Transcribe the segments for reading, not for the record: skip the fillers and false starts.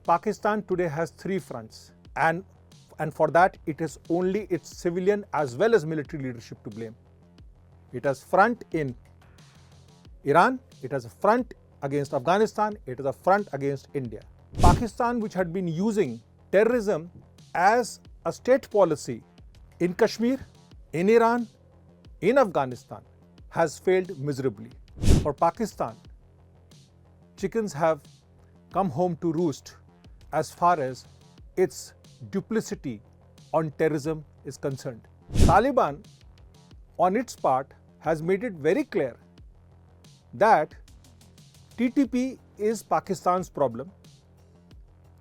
Pakistan today has three fronts, and for that it is only its civilian as well as military leadership to blame. It has front in Iran, it has a front against Afghanistan, it has a front against India. Pakistan, which had been using terrorism as a state policy in Kashmir, in Iran, in Afghanistan, has failed miserably. For Pakistan, chickens have come home to roost as far as its duplicity on terrorism is concerned. Taliban, on its part, has made it very clear that TTP is Pakistan's problem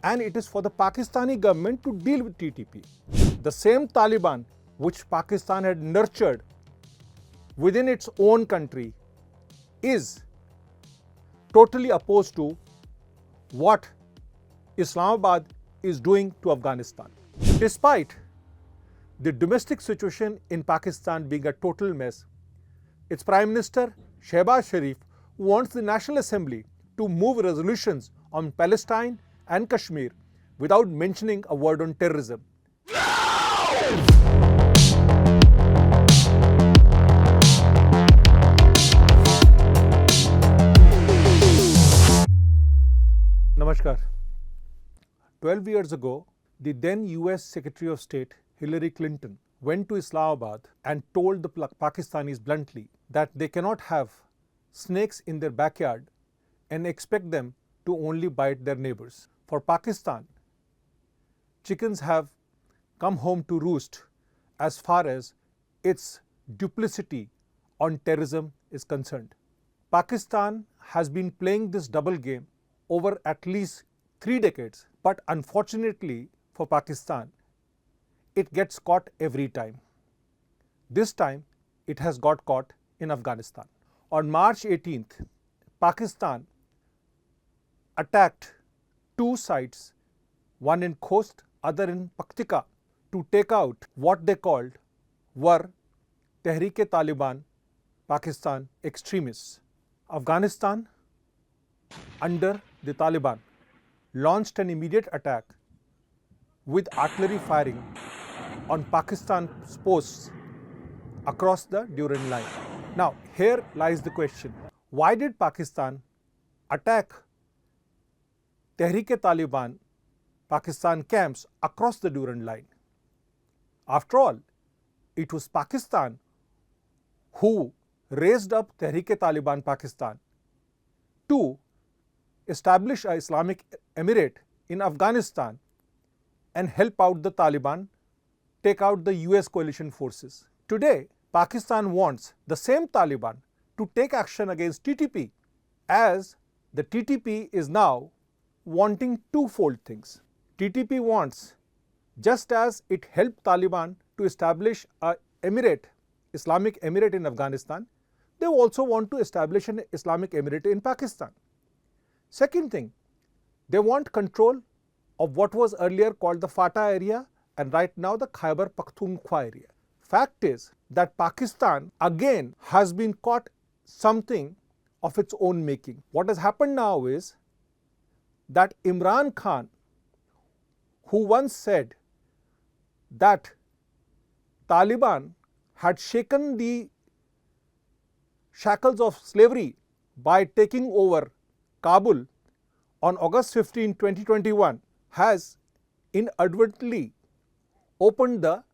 and it is for the Pakistani government to deal with TTP. The same Taliban which Pakistan had nurtured within its own country is totally opposed to what Islamabad is doing to Afghanistan. Despite the domestic situation in Pakistan being a total mess, its Prime Minister Shehbaz Sharif wants the National Assembly to move resolutions on Palestine and Kashmir without mentioning a word on terrorism. Namaskar. 12 years ago, the then US Secretary of State Hillary Clinton went to Islamabad and told the Pakistanis bluntly that they cannot have snakes in their backyard and expect them to only bite their neighbors. For Pakistan, chickens have come home to roost as far as its duplicity on terrorism is concerned. Pakistan has been playing this double game over at least 3 decades, but unfortunately for Pakistan, it gets caught every time. This time, it has got caught in Afghanistan. On March 18th, Pakistan attacked 2 sites, one in Khost, other in Paktika, to take out what they called were Tehreek-e-Taliban Pakistan extremists. Afghanistan, under the Taliban, launched an immediate attack with artillery firing on Pakistan's posts across the Durand line. Now, here lies the question. Why did Pakistan attack Tehreek-e-Taliban Pakistan camps across the Durand line? After all, it was Pakistan who raised up Tehreek-e-Taliban Pakistan to establish an Islamic Emirate in Afghanistan and help out the Taliban take out the US coalition forces. Today, Pakistan wants the same Taliban to take action against TTP, as the TTP is now wanting twofold things. TTP wants, just as it helped Taliban to establish an emirate, Islamic Emirate in Afghanistan, they also want to establish an Islamic Emirate in Pakistan. Second thing, they want control of what was earlier called the FATA area and right now the Khyber Pakhtunkhwa area. Fact is that Pakistan again has been caught something of its own making. What has happened now is that Imran Khan, who once said that Taliban had shaken the shackles of slavery by taking over Kabul on August 15, 2021, has inadvertently opened the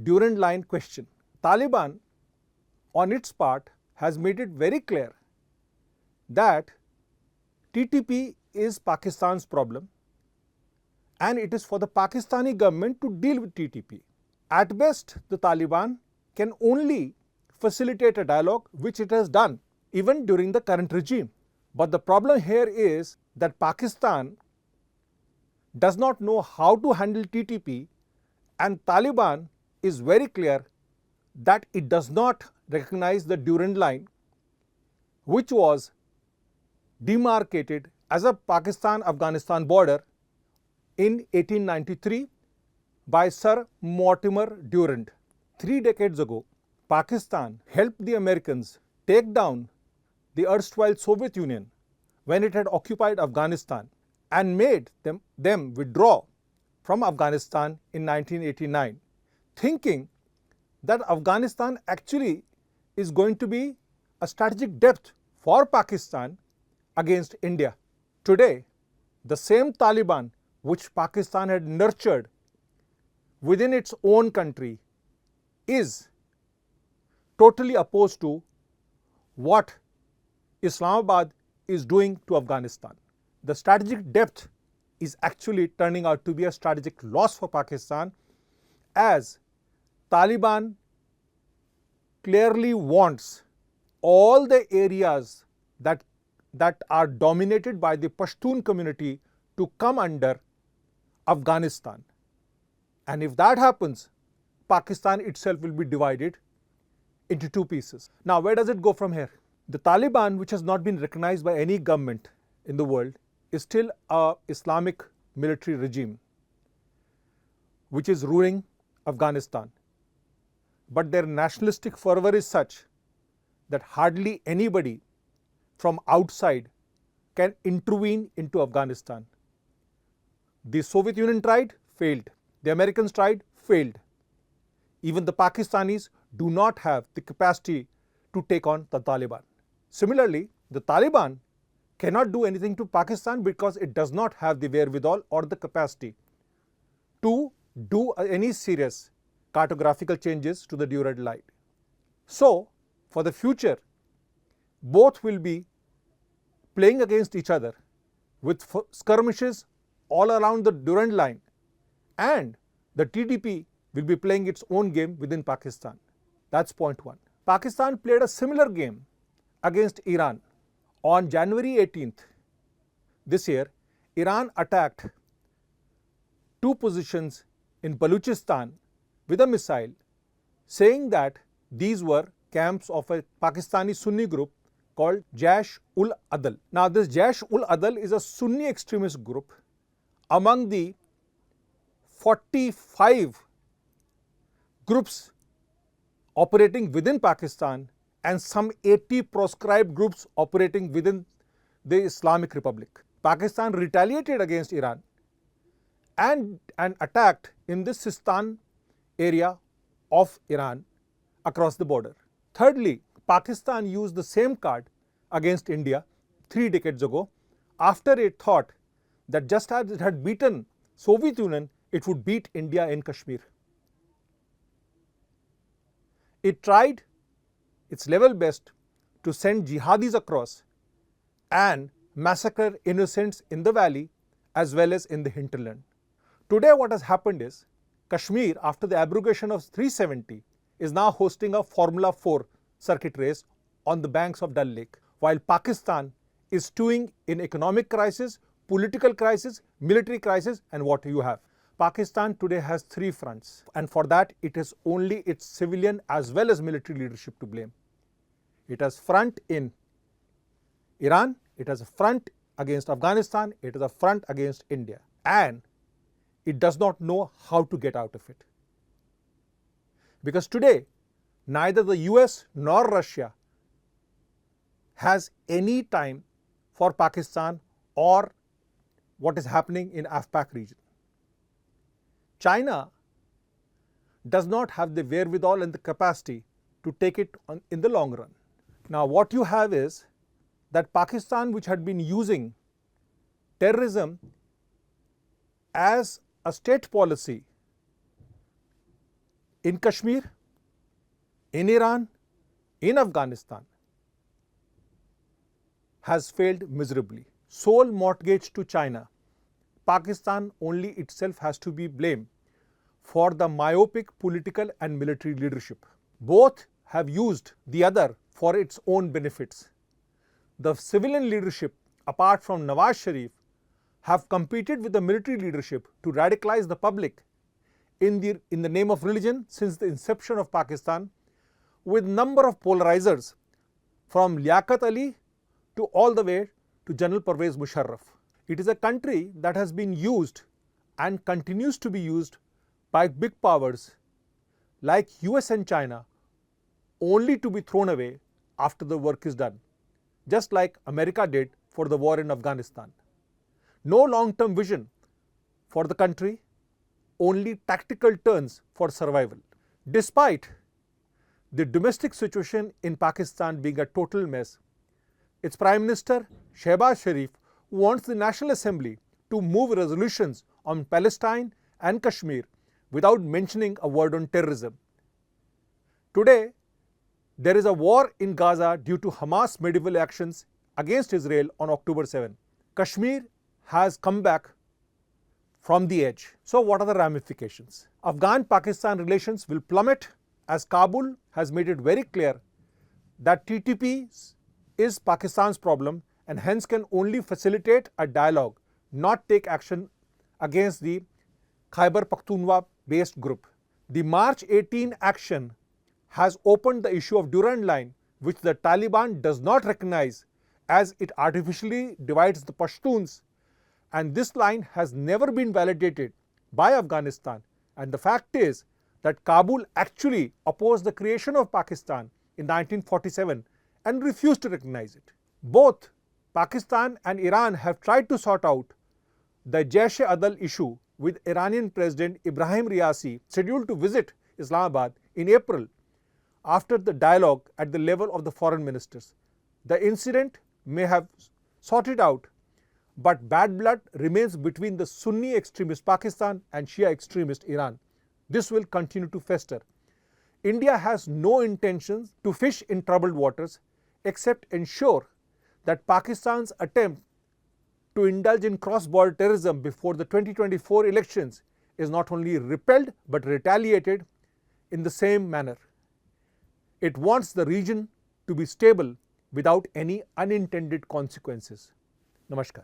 Durand line question. Taliban, on its part, has made it very clear that TTP is Pakistan's problem and it is for the Pakistani government to deal with TTP. At best, the Taliban can only facilitate a dialogue, which it has done even during the current regime. But the problem here is that Pakistan does not know how to handle TTP, and Taliban is very clear that it does not recognize the Durand line, which was demarcated as a Pakistan-Afghanistan border in 1893 by Sir Mortimer Durand. 3 decades ago, Pakistan helped the Americans take down the erstwhile Soviet Union when it had occupied Afghanistan and made them withdraw from Afghanistan in 1989, thinking that Afghanistan actually is going to be a strategic depth for Pakistan against India. Today, the same Taliban which Pakistan had nurtured within its own country is totally opposed to what Islamabad is doing to Afghanistan. The strategic depth is actually turning out to be a strategic loss for Pakistan, as Taliban clearly wants all the areas that are dominated by the Pashtun community to come under Afghanistan. And if that happens, Pakistan itself will be divided into two pieces. Now, where does it go from here? The Taliban, which has not been recognized by any government in the world, is still an Islamic military regime which is ruling Afghanistan. But their nationalistic fervor is such that hardly anybody from outside can intervene into Afghanistan. The Soviet Union tried, failed. The Americans tried, failed. Even the Pakistanis do not have the capacity to take on the Taliban. Similarly, the Taliban cannot do anything to Pakistan because it does not have the wherewithal or the capacity to do any serious cartographical changes to the Durand Line. So, for the future, both will be playing against each other with skirmishes all around the Durand Line, and the TTP will be playing its own game within Pakistan. That's point one. Pakistan played a similar game against Iran. On January 18th this year, Iran attacked two positions in Balochistan with a missile, saying that these were camps of a Pakistani Sunni group called Jaish-ul-Adl. Now, this Jaish-ul-Adl is a Sunni extremist group among the 45 groups operating within Pakistan and some 80 proscribed groups operating within the Islamic Republic. Pakistan retaliated against Iran and attacked in the Sistan area of Iran across the border. Thirdly, Pakistan used the same card against India 3 decades ago, after it thought that just as it had beaten Soviet Union, it would beat India in Kashmir. It tried its level best to send jihadis across and massacre innocents in the valley as well as in the hinterland. Today what has happened is, Kashmir, after the abrogation of 370, is now hosting a Formula 4 circuit race on the banks of Dal Lake, while Pakistan is stewing in economic crisis, political crisis, military crisis, and what you have. Pakistan today has 3 fronts, and for that it is only its civilian as well as military leadership to blame. It has front in Iran, it has a front against Afghanistan, it has a front against India, and it does not know how to get out of it. Because today, neither the US nor Russia has any time for Pakistan or what is happening in AfPak region. China does not have the wherewithal and the capacity to take it on in the long run. Now, what you have is that Pakistan, which had been using terrorism as a state policy in Kashmir, in Iran, in Afghanistan, has failed miserably. Sole mortgage to China. Pakistan only itself has to be blamed for the myopic political and military leadership. Both have used the other for its own benefits. The civilian leadership, apart from Nawaz Sharif, have competed with the military leadership to radicalize the public in the name of religion since the inception of Pakistan, with number of polarizers from Liaquat Ali to all the way to General Pervez Musharraf. It is a country that has been used and continues to be used by big powers like US and China only to be thrown away after the work is done, just like America did for the war in Afghanistan. No long-term vision for the country, only tactical turns for survival. Despite the domestic situation in Pakistan being a total mess, its Prime Minister Shehbaz Sharif wants the National Assembly to move resolutions on Palestine and Kashmir without mentioning a word on terrorism. Today, there is a war in Gaza due to Hamas medieval actions against Israel on October 7. Kashmir has come back from the edge. So what are the ramifications? Afghan-Pakistan relations will plummet as Kabul has made it very clear that TTP is Pakistan's problem and hence can only facilitate a dialogue, not take action against the Khyber Pakhtunkhwa based group. The March 18 action has opened the issue of Durand Line, which the Taliban does not recognize as it artificially divides the Pashtuns, and this line has never been validated by Afghanistan. And the fact is that Kabul actually opposed the creation of Pakistan in 1947 and refused to recognize it. Both Pakistan and Iran have tried to sort out the Jaish-e-Adal issue with Iranian President Ibrahim Raisi scheduled to visit Islamabad in April after the dialogue at the level of the foreign ministers. The incident may have sorted out, but bad blood remains between the Sunni extremist Pakistan and Shia extremist Iran. This will continue to fester. India has no intentions to fish in troubled waters except ensure that Pakistan's attempt to indulge in cross-border terrorism before the 2024 elections is not only repelled but retaliated in the same manner. It wants the region to be stable without any unintended consequences. Namaskar.